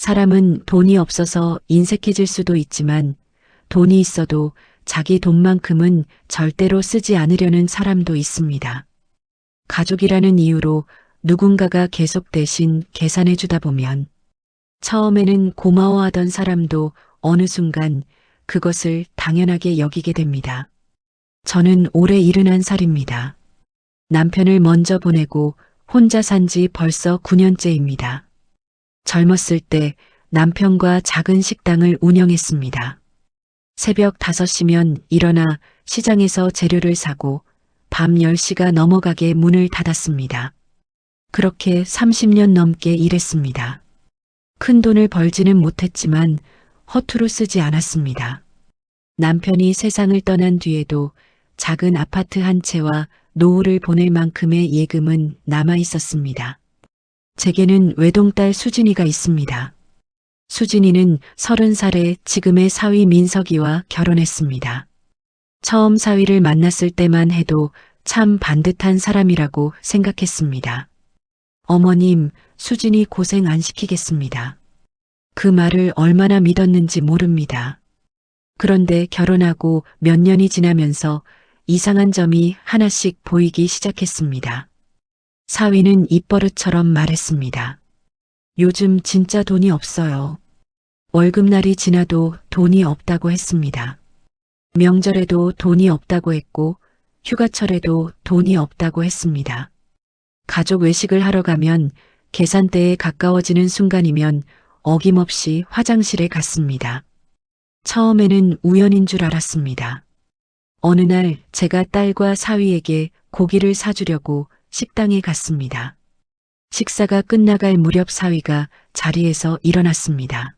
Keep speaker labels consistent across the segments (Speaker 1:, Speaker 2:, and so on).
Speaker 1: 사람은 돈이 없어서 인색해질 수도 있지만 돈이 있어도 자기 돈만큼은 절대로 쓰지 않으려는 사람도 있습니다. 가족이라는 이유로 누군가가 계속 대신 계산해 주다 보면 처음에는 고마워하던 사람도 어느 순간 그것을 당연하게 여기게 됩니다. 저는 올해 71살입니다. 남편을 먼저 보내고 혼자 산 지 벌써 9년째입니다. 젊었을 때 남편과 작은 식당을 운영했습니다. 새벽 5시면 일어나 시장에서 재료를 사고 밤 10시가 넘어가게 문을 닫았습니다. 그렇게 30년 넘게 일했습니다. 큰 돈을 벌지는 못했지만 허투루 쓰지 않았습니다. 남편이 세상을 떠난 뒤에도 작은 아파트 한 채와 노후를 보낼 만큼의 예금은 남아 있었습니다. 제게는 외동딸 수진이가 있습니다. 수진이는 30살에 지금의 사위 민석이와 결혼했습니다. 처음 사위를 만났을 때만 해도 참 반듯한 사람이라고 생각했습니다. 어머님, 수진이 고생 안 시키겠습니다. 그 말을 얼마나 믿었는지 모릅니다. 그런데 결혼하고 몇 년이 지나면서 이상한 점이 하나씩 보이기 시작했습니다. 사위는 입버릇처럼 말했습니다. 요즘 진짜 돈이 없어요. 월급날이 지나도 돈이 없다고 했습니다. 명절에도 돈이 없다고 했고 휴가철에도 돈이 없다고 했습니다. 가족 외식을 하러 가면 계산대에 가까워지는 순간이면 어김없이 화장실에 갔습니다. 처음에는 우연인 줄 알았습니다. 어느 날 제가 딸과 사위에게 고기를 사주려고 식당에 갔습니다. 식사가 끝나갈 무렵 사위가 자리에서 일어났습니다.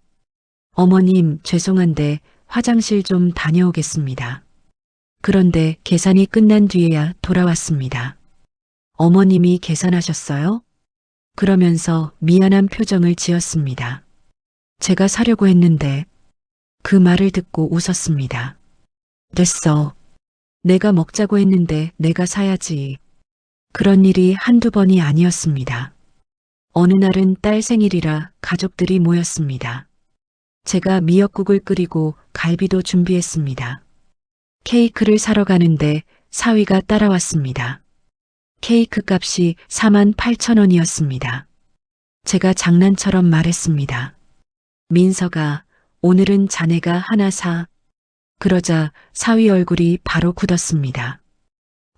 Speaker 1: 어머님, 죄송한데 화장실 좀 다녀오겠습니다. 그런데 계산이 끝난 뒤에야 돌아왔습니다. 어머님이 계산하셨어요? 그러면서 미안한 표정을 지었습니다. 제가 사려고 했는데 그 말을 듣고 웃었습니다. 됐어. 내가 먹자고 했는데 내가 사야지. 그런 일이 한두 번이 아니었습니다. 어느 날은 딸 생일이라 가족들이 모였습니다. 제가 미역국을 끓이고 갈비도 준비했습니다. 케이크를 사러 가는데 사위가 따라왔습니다. 케이크 값이 48,000원이었습니다. 제가 장난처럼 말했습니다. 민서가 오늘은 자네가 하나 사. 그러자 사위 얼굴이 바로 굳었습니다.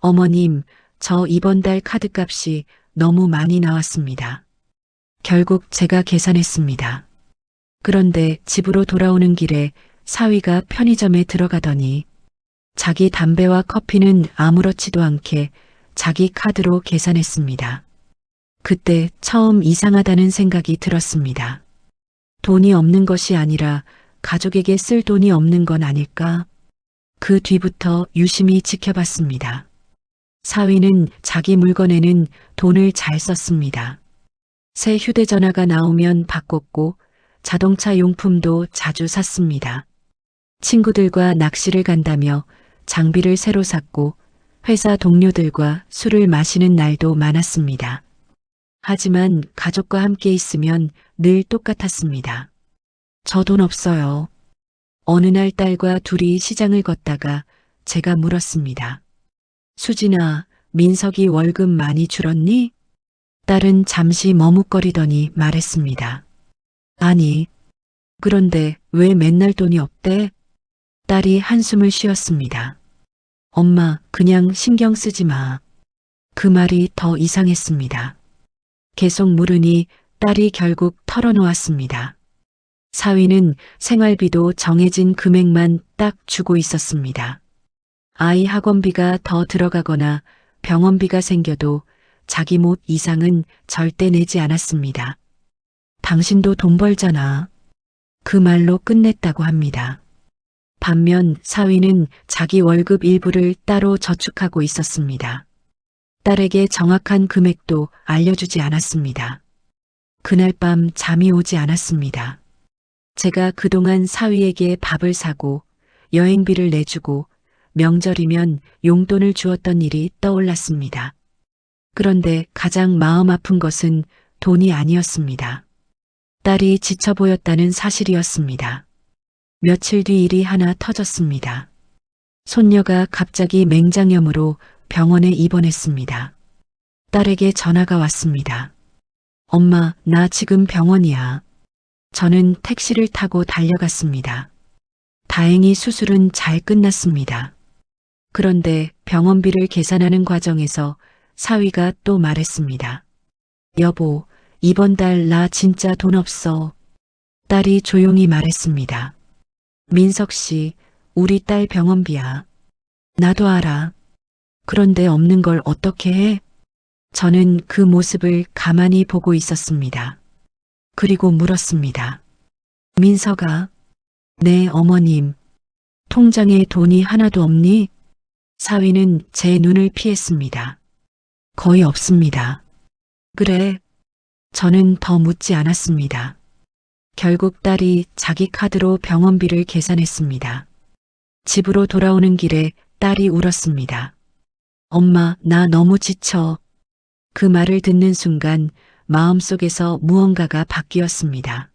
Speaker 1: 어머님, 저 이번 달 카드값이 너무 많이 나왔습니다. 결국 제가 계산했습니다. 그런데 집으로 돌아오는 길에 사위가 편의점에 들어가더니 자기 담배와 커피는 아무렇지도 않게 자기 카드로 계산했습니다. 그때 처음 이상하다는 생각이 들었습니다. 돈이 없는 것이 아니라 가족에게 쓸 돈이 없는 건 아닐까? 그 뒤부터 유심히 지켜봤습니다. 사위는 자기 물건에는 돈을 잘 썼습니다. 새 휴대전화가 나오면 바꿨고 자동차 용품도 자주 샀습니다. 친구들과 낚시를 간다며 장비를 새로 샀고 회사 동료들과 술을 마시는 날도 많았습니다. 하지만 가족과 함께 있으면 늘 똑같았습니다. 저 돈 없어요. 어느 날 딸과 둘이 시장을 걷다가 제가 물었습니다. 수진아, 민석이 월급 많이 줄었니? 딸은 잠시 머뭇거리더니 말했습니다. 아니, 그런데 왜 맨날 돈이 없대? 딸이 한숨을 쉬었습니다. 엄마, 그냥 신경 쓰지 마. 그 말이 더 이상했습니다. 계속 물으니 딸이 결국 털어놓았습니다. 사위는 생활비도 정해진 금액만 딱 주고 있었습니다. 아이 학원비가 더 들어가거나 병원비가 생겨도 자기 몫 이상은 절대 내지 않았습니다. 당신도 돈 벌잖아. 그 말로 끝냈다고 합니다. 반면 사위는 자기 월급 일부를 따로 저축하고 있었습니다. 딸에게 정확한 금액도 알려주지 않았습니다. 그날 밤 잠이 오지 않았습니다. 제가 그동안 사위에게 밥을 사고 여행비를 내주고 명절이면 용돈을 주었던 일이 떠올랐습니다. 그런데 가장 마음 아픈 것은 돈이 아니었습니다. 딸이 지쳐 보였다는 사실이었습니다. 며칠 뒤 일이 하나 터졌습니다. 손녀가 갑자기 맹장염으로 병원에 입원했습니다. 딸에게 전화가 왔습니다. 엄마, 나 지금 병원이야. 저는 택시를 타고 달려갔습니다. 다행히 수술은 잘 끝났습니다. 그런데 병원비를 계산하는 과정에서 사위가 또 말했습니다. 여보, 이번 달 나 진짜 돈 없어. 딸이 조용히 말했습니다. 민석 씨, 우리 딸 병원비야. 나도 알아. 그런데 없는 걸 어떻게 해? 저는 그 모습을 가만히 보고 있었습니다. 그리고 물었습니다. 민석아, 네, 어머님. 통장에 돈이 하나도 없니? 사위는 제 눈을 피했습니다. 거의 없습니다. 그래. 저는 더 묻지 않았습니다. 결국 딸이 자기 카드로 병원비를 계산했습니다. 집으로 돌아오는 길에 딸이 울었습니다. 엄마, 나 너무 지쳐. 그 말을 듣는 순간 마음속에서 무언가가 바뀌었습니다.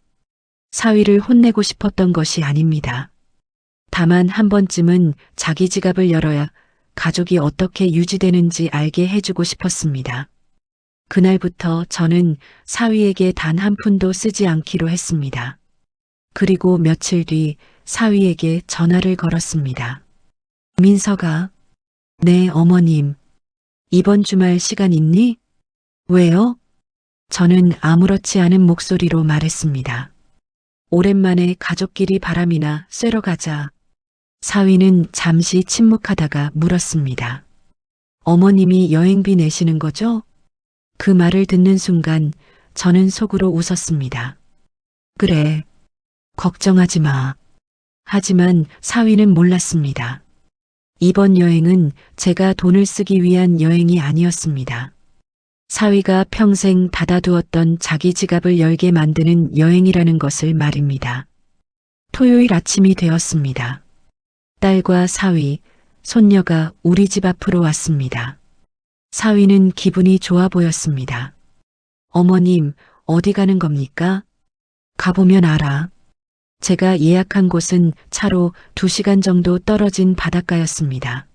Speaker 1: 사위를 혼내고 싶었던 것이 아닙니다. 다만 한 번쯤은 자기 지갑을 열어야 가족이 어떻게 유지되는지 알게 해주고 싶었습니다. 그날부터 저는 사위에게 단 한 푼도 쓰지 않기로 했습니다. 그리고 며칠 뒤 사위에게 전화를 걸었습니다. 민석아. 네, 어머님. 이번 주말 시간 있니? 왜요? 저는 아무렇지 않은 목소리로 말했습니다. 오랜만에 가족끼리 바람이나 쐬러 가자. 사위는 잠시 침묵하다가 물었습니다. 어머님이 여행비 내시는 거죠? 그 말을 듣는 순간 저는 속으로 웃었습니다. 그래. 걱정하지 마. 하지만 사위는 몰랐습니다. 이번 여행은 제가 돈을 쓰기 위한 여행이 아니었습니다. 사위가 평생 닫아두었던 자기 지갑을 열게 만드는 여행이라는 것을 말입니다. 토요일 아침이 되었습니다. 딸과 사위, 손녀가 우리 집 앞으로 왔습니다. 사위는 기분이 좋아 보였습니다. 어머님, 어디 가는 겁니까? 가보면 알아. 제가 예약한 곳은 차로 2시간 정도 떨어진 바닷가였습니다.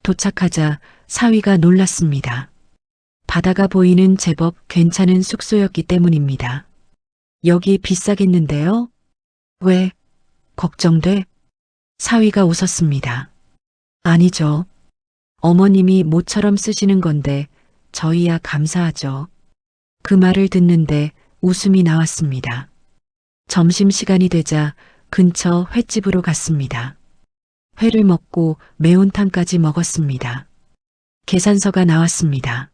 Speaker 1: 도착하자 사위가 놀랐습니다. 바다가 보이는 제법 괜찮은 숙소였기 때문입니다. 여기 비싸겠는데요? 왜? 걱정돼? 사위가 웃었습니다. 아니죠. 어머님이 모처럼 쓰시는 건데 저희야 감사하죠. 그 말을 듣는데 웃음이 나왔습니다. 점심시간이 되자 근처 횟집으로 갔습니다. 회를 먹고 매운탕까지 먹었습니다. 계산서가 나왔습니다.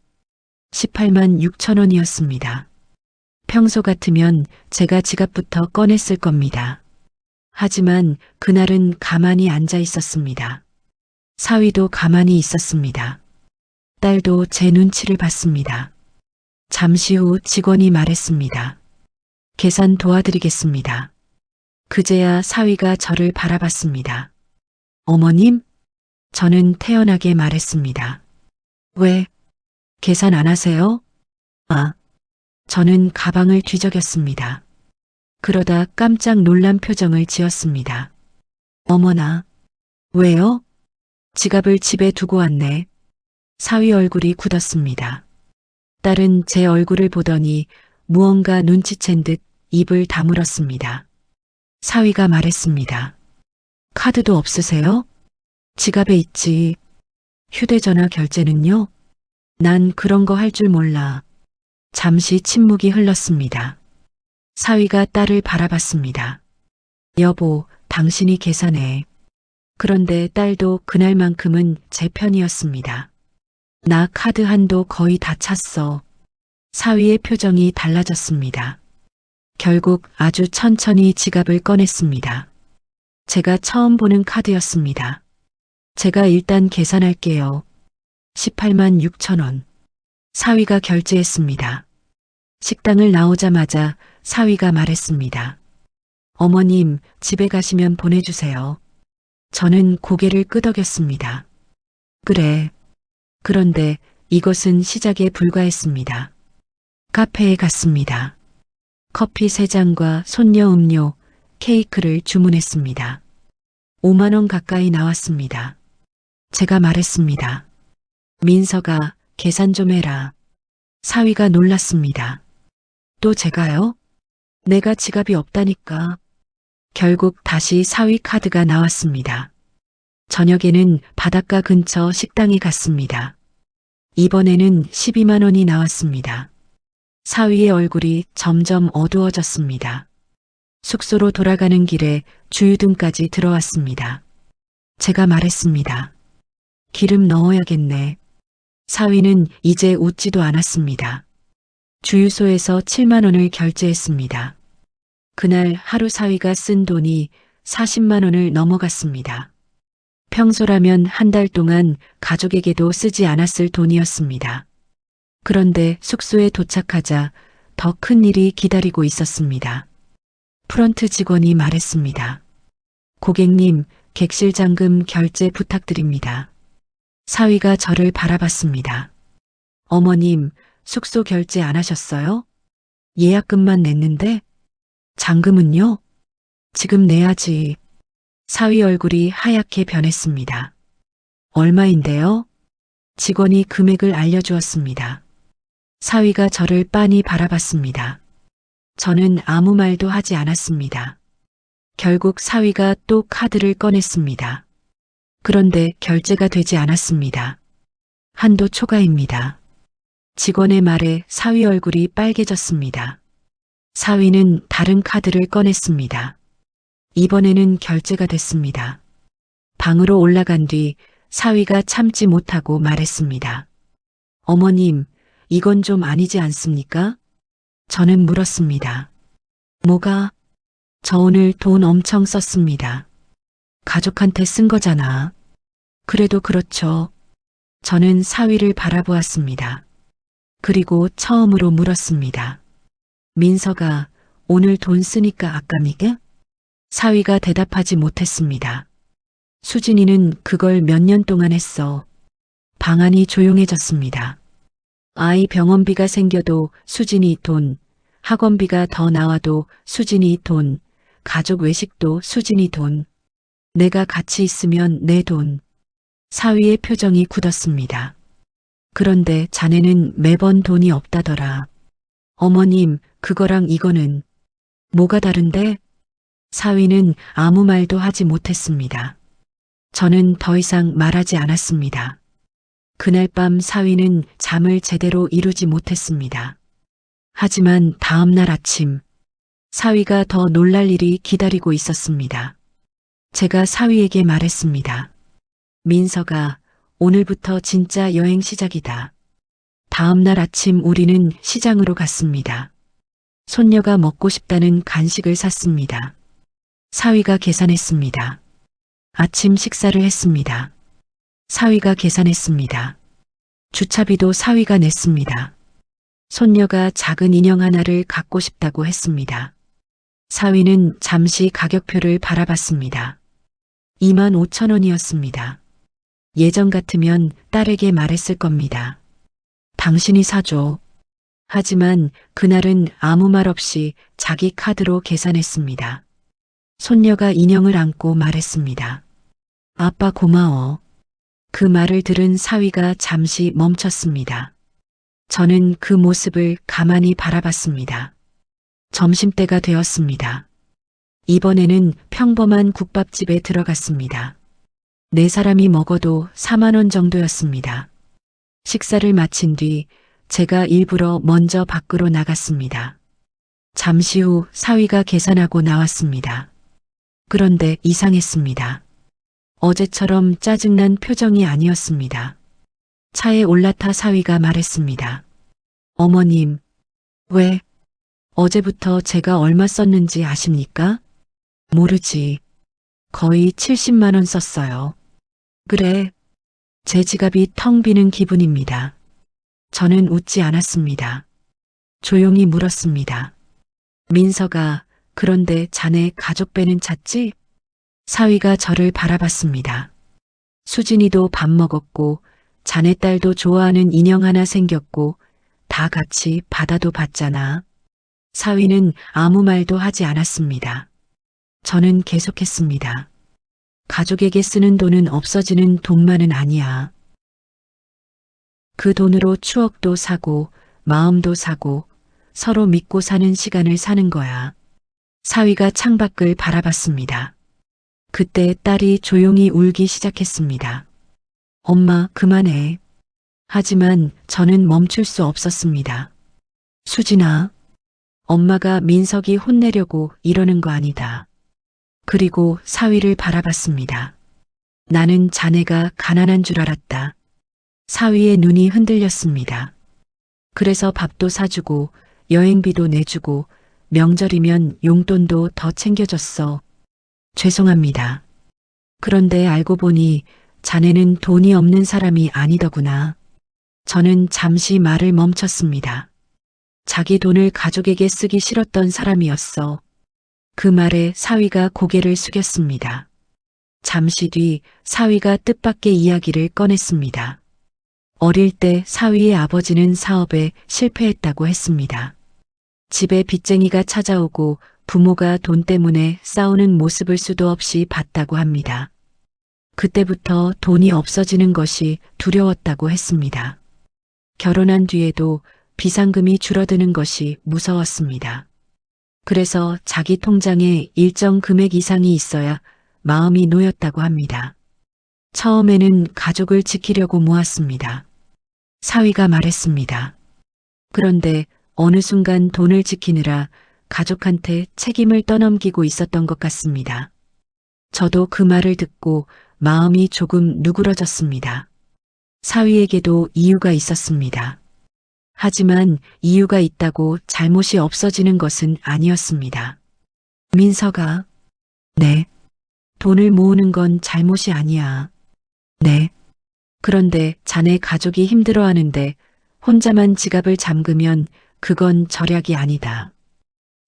Speaker 1: 18만 6천 원이었습니다. 평소 같으면 제가 지갑부터 꺼냈을 겁니다. 하지만 그날은 가만히 앉아 있었습니다. 사위도 가만히 있었습니다. 딸도 제 눈치를 봤습니다. 잠시 후 직원이 말했습니다. 계산 도와드리겠습니다. 그제야 사위가 저를 바라봤습니다. 어머님? 저는 태연하게 말했습니다. 왜? 계산 안 하세요? 아. 저는 가방을 뒤적였습니다. 그러다 깜짝 놀란 표정을 지었습니다. 어머나. 왜요? 지갑을 집에 두고 왔네. 사위 얼굴이 굳었습니다. 딸은 제 얼굴을 보더니 무언가 눈치챈 듯 입을 다물었습니다. 사위가 말했습니다. 카드도 없으세요? 지갑에 있지. 휴대전화 결제는요? 난 그런 거 할 줄 몰라. 잠시 침묵이 흘렀습니다. 사위가 딸을 바라봤습니다. 여보, 당신이 계산해. 그런데 딸도 그날만큼은 제 편이었습니다. 나 카드 한도 거의 다 찼어. 사위의 표정이 달라졌습니다. 결국 아주 천천히 지갑을 꺼냈습니다. 제가 처음 보는 카드였습니다. 제가 일단 계산할게요. 18만 6천 원. 사위가 결제했습니다. 식당을 나오자마자 사위가 말했습니다. 어머님, 집에 가시면 보내주세요. 저는 고개를 끄덕였습니다. 그래. 그런데 이것은 시작에 불과했습니다. 카페에 갔습니다. 커피 3잔과 손녀 음료, 케이크를 주문했습니다. 5만 원 가까이 나왔습니다. 제가 말했습니다. 민서가 계산 좀 해라. 사위가 놀랐습니다. 또 제가요? 내가 지갑이 없다니까. 결국 다시 사위 카드가 나왔습니다. 저녁에는 바닷가 근처 식당에 갔습니다. 이번에는 12만 원이 나왔습니다. 사위의 얼굴이 점점 어두워졌습니다. 숙소로 돌아가는 길에 주유등까지 들어왔습니다. 제가 말했습니다. 기름 넣어야겠네. 사위는 이제 웃지도 않았습니다. 주유소에서 7만 원을 결제했습니다. 그날 하루 사위가 쓴 돈이 40만 원을 넘어갔습니다. 평소라면 한 달 동안 가족에게도 쓰지 않았을 돈이었습니다. 그런데 숙소에 도착하자 더 큰 일이 기다리고 있었습니다. 프런트 직원이 말했습니다. 고객님, 객실 잔금 결제 부탁드립니다. 사위가 저를 바라봤습니다. 어머님, 숙소 결제 안 하셨어요? 예약금만 냈는데? 잔금은요? 지금 내야지. 사위 얼굴이 하얗게 변했습니다. 얼마인데요? 직원이 금액을 알려주었습니다. 사위가 저를 빤히 바라봤습니다. 저는 아무 말도 하지 않았습니다. 결국 사위가 또 카드를 꺼냈습니다. 그런데 결제가 되지 않았습니다. 한도 초과입니다. 직원의 말에 사위 얼굴이 빨개졌습니다. 사위는 다른 카드를 꺼냈습니다. 이번에는 결제가 됐습니다. 방으로 올라간 뒤 사위가 참지 못하고 말했습니다. 어머님, 이건 좀 아니지 않습니까? 저는 물었습니다. 뭐가? 저 오늘 돈 엄청 썼습니다. 가족한테 쓴 거잖아. 그래도 그렇죠. 저는 사위를 바라보았습니다. 그리고 처음으로 물었습니다. 민서가 오늘 돈 쓰니까 아깝니까? 사위가 대답하지 못했습니다. 수진이는 그걸 몇 년 동안 했어. 방안이 조용해졌습니다. 아이 병원비가 생겨도 수진이 돈, 학원비가 더 나와도 수진이 돈, 가족 외식도 수진이 돈, 내가 같이 있으면 내 돈. 사위의 표정이 굳었습니다. 그런데 자네는 매번 돈이 없다더라. 어머님, 그거랑 이거는 뭐가 다른데? 사위는 아무 말도 하지 못했습니다. 저는 더 이상 말하지 않았습니다. 그날 밤 사위는 잠을 제대로 이루지 못했습니다. 하지만 다음 날 아침, 사위가 더 놀랄 일이 기다리고 있었습니다. 제가 사위에게 말했습니다. 민서가 오늘부터 진짜 여행 시작이다. 다음 날 아침 우리는 시장으로 갔습니다. 손녀가 먹고 싶다는 간식을 샀습니다. 사위가 계산했습니다. 아침 식사를 했습니다. 사위가 계산했습니다. 주차비도 사위가 냈습니다. 손녀가 작은 인형 하나를 갖고 싶다고 했습니다. 사위는 잠시 가격표를 바라봤습니다. 2만 5천 원이었습니다. 예전 같으면 딸에게 말했을 겁니다. 당신이 사줘. 하지만 그날은 아무 말 없이 자기 카드로 계산했습니다. 손녀가 인형을 안고 말했습니다. 아빠 고마워. 그 말을 들은 사위가 잠시 멈췄습니다. 저는 그 모습을 가만히 바라봤습니다. 점심때가 되었습니다. 이번에는 평범한 국밥집에 들어갔습니다. 4사람이 먹어도 4만 원 정도였습니다. 식사를 마친 뒤 제가 일부러 먼저 밖으로 나갔습니다. 잠시 후 사위가 계산하고 나왔습니다. 그런데 이상했습니다. 어제처럼 짜증난 표정이 아니었습니다. 차에 올라타 사위가 말했습니다. 어머님, 왜? 어제부터 제가 얼마 썼는지 아십니까? 모르지. 거의 70만 원 썼어요. 그래. 제 지갑이 텅 비는 기분입니다. 저는 웃지 않았습니다. 조용히 물었습니다. 민서가 그런데 자네 가족배는 찾지? 사위가 저를 바라봤습니다. 수진이도 밥 먹었고 자네 딸도 좋아하는 인형 하나 생겼고 다 같이 바다도 봤잖아. 사위는 아무 말도 하지 않았습니다. 저는 계속했습니다. 가족에게 쓰는 돈은 없어지는 돈만은 아니야. 그 돈으로 추억도 사고, 마음도 사고, 서로 믿고 사는 시간을 사는 거야. 사위가 창밖을 바라봤습니다. 그때 딸이 조용히 울기 시작했습니다. 엄마, 그만해. 하지만 저는 멈출 수 없었습니다. 수진아, 엄마가 민석이 혼내려고 이러는 거 아니다. 그리고 사위를 바라봤습니다. 나는 자네가 가난한 줄 알았다. 사위의 눈이 흔들렸습니다. 그래서 밥도 사주고 여행비도 내주고 명절이면 용돈도 더 챙겨줬어. 죄송합니다. 그런데 알고 보니 자네는 돈이 없는 사람이 아니더구나. 저는 잠시 말을 멈췄습니다. 자기 돈을 가족에게 쓰기 싫었던 사람이었어. 그 말에 사위가 고개를 숙였습니다. 잠시 뒤 사위가 뜻밖의 이야기를 꺼냈습니다. 어릴 때 사위의 아버지는 사업에 실패했다고 했습니다. 집에 빚쟁이가 찾아오고 부모가 돈 때문에 싸우는 모습을 수도 없이 봤다고 합니다. 그때부터 돈이 없어지는 것이 두려웠다고 했습니다. 결혼한 뒤에도 비상금이 줄어드는 것이 무서웠습니다. 그래서 자기 통장에 일정 금액 이상이 있어야 마음이 놓였다고 합니다. 처음에는 가족을 지키려고 모았습니다. 사위가 말했습니다. 그런데 어느 순간 돈을 지키느라 가족한테 책임을 떠넘기고 있었던 것 같습니다. 저도 그 말을 듣고 마음이 조금 누그러졌습니다. 사위에게도 이유가 있었습니다. 하지만 이유가 있다고 잘못이 없어지는 것은 아니었습니다. 민서가, 네. 돈을 모으는 건 잘못이 아니야. 네. 그런데 자네 가족이 힘들어하는데 혼자만 지갑을 잠그면 그건 절약이 아니다.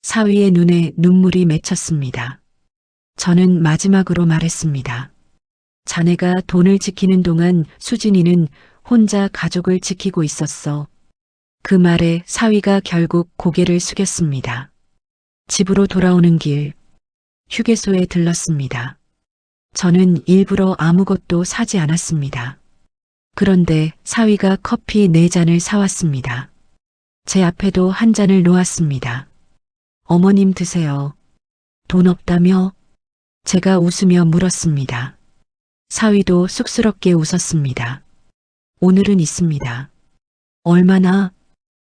Speaker 1: 사위의 눈에 눈물이 맺혔습니다. 저는 마지막으로 말했습니다. 자네가 돈을 지키는 동안 수진이는 혼자 가족을 지키고 있었어. 그 말에 사위가 결국 고개를 숙였습니다. 집으로 돌아오는 길, 휴게소에 들렀습니다. 저는 일부러 아무것도 사지 않았습니다. 그런데 사위가 커피 4잔을 사왔습니다. 제 앞에도 한 잔을 놓았습니다. 어머님 드세요. 돈 없다며? 제가 웃으며 물었습니다. 사위도 쑥스럽게 웃었습니다. 오늘은 있습니다. 얼마나?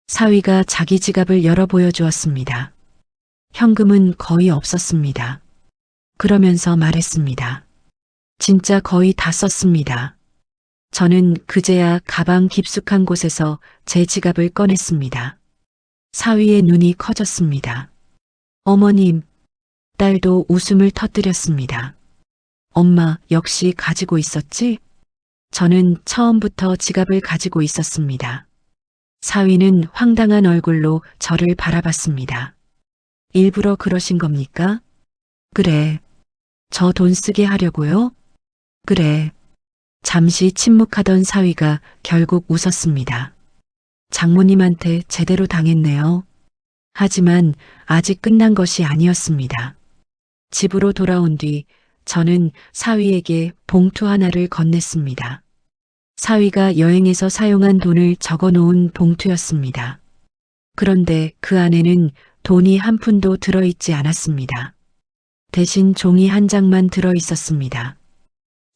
Speaker 1: 사위가 자기 지갑을 열어 보여주었습니다. 현금은 거의 없었습니다. 그러면서 말했습니다. 진짜 거의 다 썼습니다. 저는 그제야 가방 깊숙한 곳에서 제 지갑을 꺼냈습니다. 사위의 눈이 커졌습니다. 어머님, 딸도 웃음을 터뜨렸습니다. 엄마 역시 가지고 있었지? 저는 처음부터 지갑을 가지고 있었습니다. 사위는 황당한 얼굴로 저를 바라봤습니다. 일부러 그러신 겁니까? 그래. 저 돈 쓰게 하려고요? 그래. 잠시 침묵하던 사위가 결국 웃었습니다. 장모님한테 제대로 당했네요. 하지만 아직 끝난 것이 아니었습니다. 집으로 돌아온 뒤 저는 사위에게 봉투 하나를 건넸습니다. 사위가 여행에서 사용한 돈을 적어 놓은 봉투였습니다. 그런데 그 안에는 돈이 한 푼도 들어있지 않았습니다. 대신 종이 한 장만 들어 있었습니다.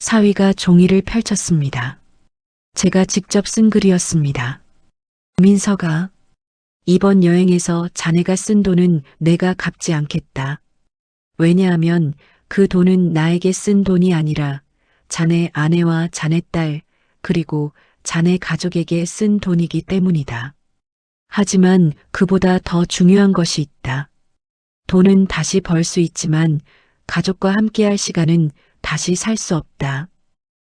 Speaker 1: 사위가 종이를 펼쳤습니다. 제가 직접 쓴 글이었습니다. 민서가, 이번 여행에서 자네가 쓴 돈은 내가 갚지 않겠다. 왜냐하면 그 돈은 나에게 쓴 돈이 아니라 자네 아내와 자네 딸, 그리고 자네 가족에게 쓴 돈이기 때문이다. 하지만 그보다 더 중요한 것이 있다. 돈은 다시 벌 수 있지만 가족과 함께할 시간은 다시 살 수 없다.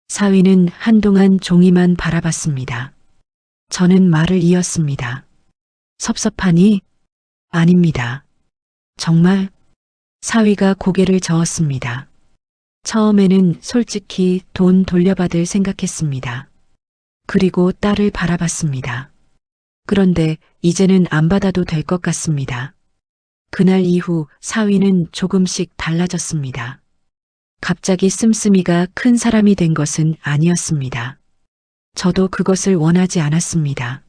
Speaker 1: 사위는 한동안 종이만 바라봤습니다. 저는 말을 이었습니다. 섭섭하니? 아닙니다. 정말? 사위가 고개를 저었습니다. 처음에는 솔직히 돈 돌려받을 생각했습니다. 그리고 딸을 바라봤습니다. 그런데 이제는 안 받아도 될 것 같습니다. 그날 이후 사위는 조금씩 달라졌습니다. 갑자기 씀씀이가 큰 사람이 된 것은 아니었습니다. 저도 그것을 원하지 않았습니다.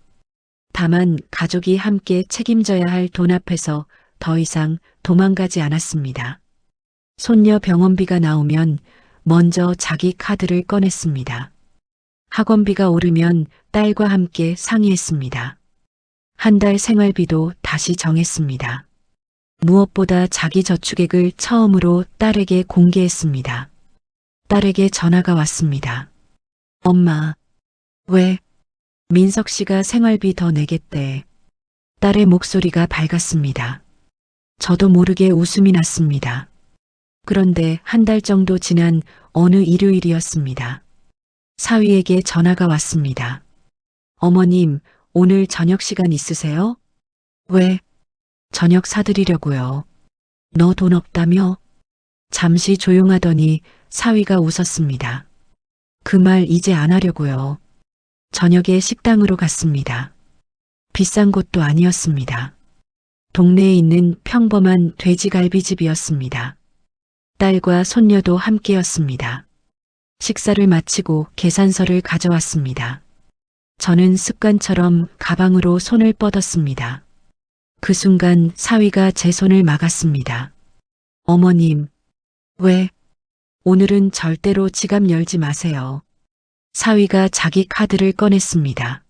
Speaker 1: 다만 가족이 함께 책임져야 할 돈 앞에서 더 이상 도망가지 않았습니다. 손녀 병원비가 나오면 먼저 자기 카드를 꺼냈습니다. 학원비가 오르면 딸과 함께 상의했습니다. 한 달 생활비도 다시 정했습니다. 무엇보다 자기 저축액을 처음으로 딸에게 공개했습니다. 딸에게 전화가 왔습니다. 엄마, 왜? 민석 씨가 생활비 더 내겠대. 딸의 목소리가 밝았습니다. 저도 모르게 웃음이 났습니다. 그런데 한 달 정도 지난 어느 일요일이었습니다. 사위에게 전화가 왔습니다. 어머님, 오늘 저녁 시간 있으세요? 왜? 저녁 사드리려고요. 너 돈 없다며? 잠시 조용하더니 사위가 웃었습니다. 그 말 이제 안 하려고요. 저녁에 식당으로 갔습니다. 비싼 곳도 아니었습니다. 동네에 있는 평범한 돼지갈비집이었습니다. 딸과 손녀도 함께였습니다. 식사를 마치고 계산서를 가져왔습니다. 저는 습관처럼 가방으로 손을 뻗었습니다. 그 순간 사위가 제 손을 막았습니다. 어머님, 왜? 오늘은 절대로 지갑 열지 마세요. 사위가 자기 카드를 꺼냈습니다.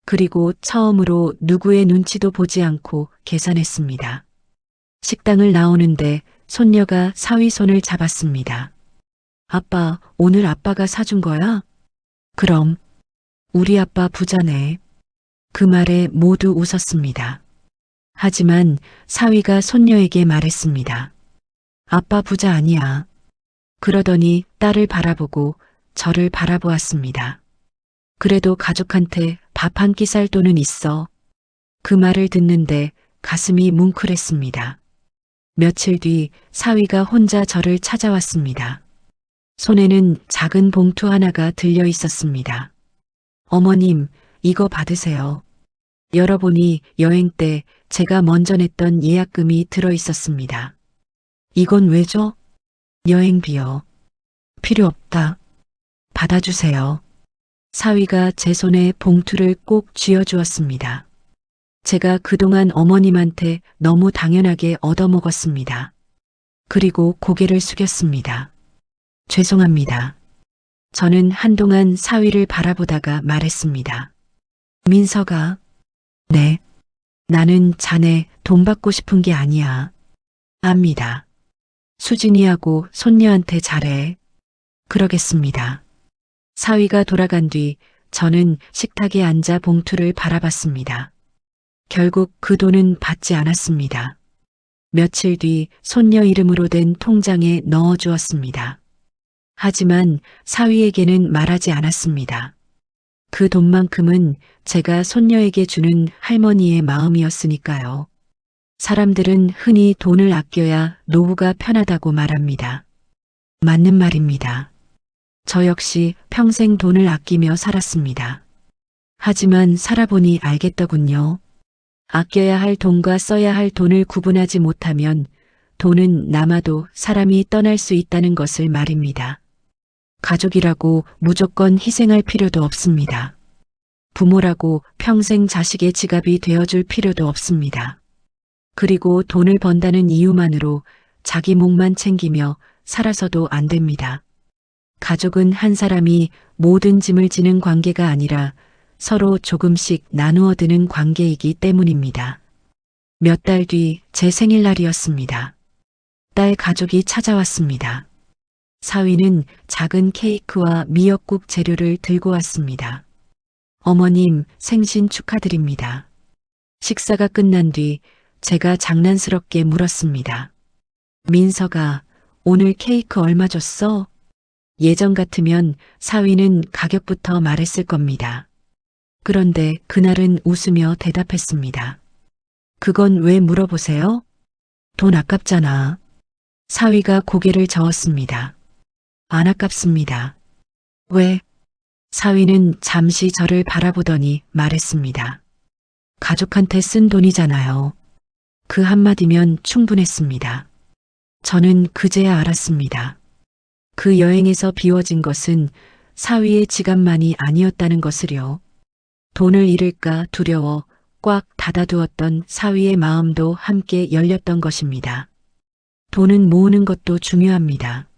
Speaker 1: 그리고 처음으로 누구의 눈치도 보지 않고 계산했습니다. 식당을 나오는데 손녀가 사위 손을 잡았습니다. 아빠, 오늘 아빠가 사준 거야? 그럼, 우리 아빠 부자네. 그 말에 모두 웃었습니다. 하지만 사위가 손녀에게 말했습니다. 아빠 부자 아니야. 그러더니 딸을 바라보고 저를 바라보았습니다. 그래도 가족한테 밥 한 끼 살 돈은 있어. 그 말을 듣는데 가슴이 뭉클했습니다. 며칠 뒤 사위가 혼자 저를 찾아왔습니다. 손에는 작은 봉투 하나가 들려 있었습니다. 어머님, 이거 받으세요. 열어보니 여행 때 제가 먼저 냈던 예약금이 들어 있었습니다. 이건 왜죠? 여행비요. 필요 없다. 받아주세요. 사위가 제 손에 봉투를 꼭 쥐어주었습니다. 제가 그동안 어머님한테 너무 당연하게 얻어먹었습니다. 그리고 고개를 숙였습니다. 죄송합니다. 저는 한동안 사위를 바라보다가 말했습니다. 민서가, 네, 나는 자네 돈 받고 싶은 게 아니야. 압니다. 수진이하고 손녀한테 잘해. 그러겠습니다. 사위가 돌아간 뒤 저는 식탁에 앉아 봉투를 바라봤습니다. 결국 그 돈은 받지 않았습니다. 며칠 뒤 손녀 이름으로 된 통장에 넣어 주었습니다. 하지만 사위에게는 말하지 않았습니다. 그 돈만큼은 제가 손녀에게 주는 할머니의 마음이었으니까요. 사람들은 흔히 돈을 아껴야 노후가 편하다고 말합니다. 맞는 말입니다. 저 역시 평생 돈을 아끼며 살았습니다. 하지만 살아보니 알겠더군요. 아껴야 할 돈과 써야 할 돈을 구분하지 못하면 돈은 남아도 사람이 떠날 수 있다는 것을 말입니다. 가족이라고 무조건 희생할 필요도 없습니다. 부모라고 평생 자식의 지갑이 되어줄 필요도 없습니다. 그리고 돈을 번다는 이유만으로 자기 목만 챙기며 살아서도 안 됩니다. 가족은 한 사람이 모든 짐을 지는 관계가 아니라 서로 조금씩 나누어 드는 관계이기 때문입니다. 몇 달 뒤 제 생일날이었습니다. 딸 가족이 찾아왔습니다. 사위는 작은 케이크와 미역국 재료를 들고 왔습니다. 어머님, 생신 축하드립니다. 식사가 끝난 뒤 제가 장난스럽게 물었습니다. 민서가 오늘 케이크 얼마 줬어? 예전 같으면 사위는 가격부터 말했을 겁니다. 그런데 그날은 웃으며 대답했습니다. 그건 왜 물어보세요? 돈 아깝잖아. 사위가 고개를 저었습니다. 안 아깝습니다. 왜? 사위는 잠시 저를 바라보더니 말했습니다. 가족한테 쓴 돈이잖아요. 그 한마디면 충분했습니다. 저는 그제야 알았습니다. 그 여행에서 비워진 것은 사위의 지갑만이 아니었다는 것을요. 돈을 잃을까 두려워 꽉 닫아두었던 사위의 마음도 함께 열렸던 것입니다. 돈은 모으는 것도 중요합니다.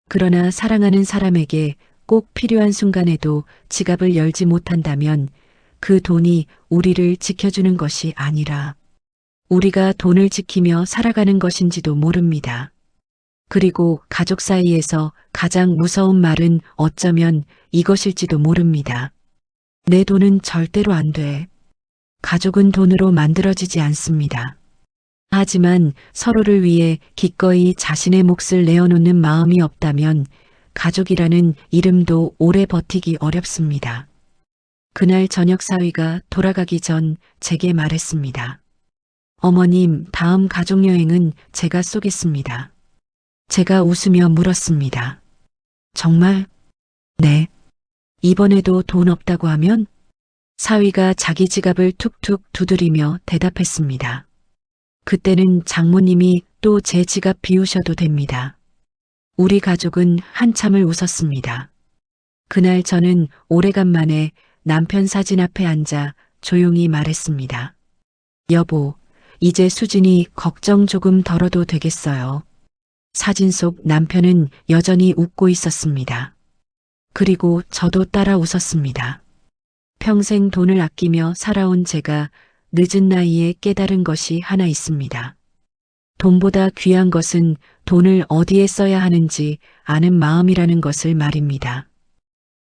Speaker 1: 그러나 사랑하는 사람에게 꼭 필요한 순간에도 지갑을 열지 못한다면 그 돈이 우리를 지켜주는 것이 아니라 우리가 돈을 지키며 살아가는 것인지도 모릅니다. 그리고 가족 사이에서 가장 무서운 말은 어쩌면 이것일지도 모릅니다. 내 돈은 절대로 안 돼. 가족은 돈으로 만들어지지 않습니다. 하지만 서로를 위해 기꺼이 자신의 몫을 내어놓는 마음이 없다면 가족이라는 이름도 오래 버티기 어렵습니다. 그날 저녁 사위가 돌아가기 전 제게 말했습니다. 어머님, 다음 가족여행은 제가 쏘겠습니다. 제가 웃으며 물었습니다. 정말? 네. 이번에도 돈 없다고 하면? 사위가 자기 지갑을 툭툭 두드리며 대답했습니다. 그때는 장모님이 또 제 지갑 비우셔도 됩니다. 우리 가족은 한참을 웃었습니다. 그날 저는 오래간만에 남편 사진 앞에 앉아 조용히 말했습니다. 여보, 이제 수진이 걱정 조금 덜어도 되겠어요. 사진 속 남편은 여전히 웃고 있었습니다. 그리고 저도 따라 웃었습니다. 평생 돈을 아끼며 살아온 제가 늦은 나이에 깨달은 것이 하나 있습니다. 돈보다 귀한 것은 돈을 어디에 써야 하는지 아는 마음이라는 것을 말입니다.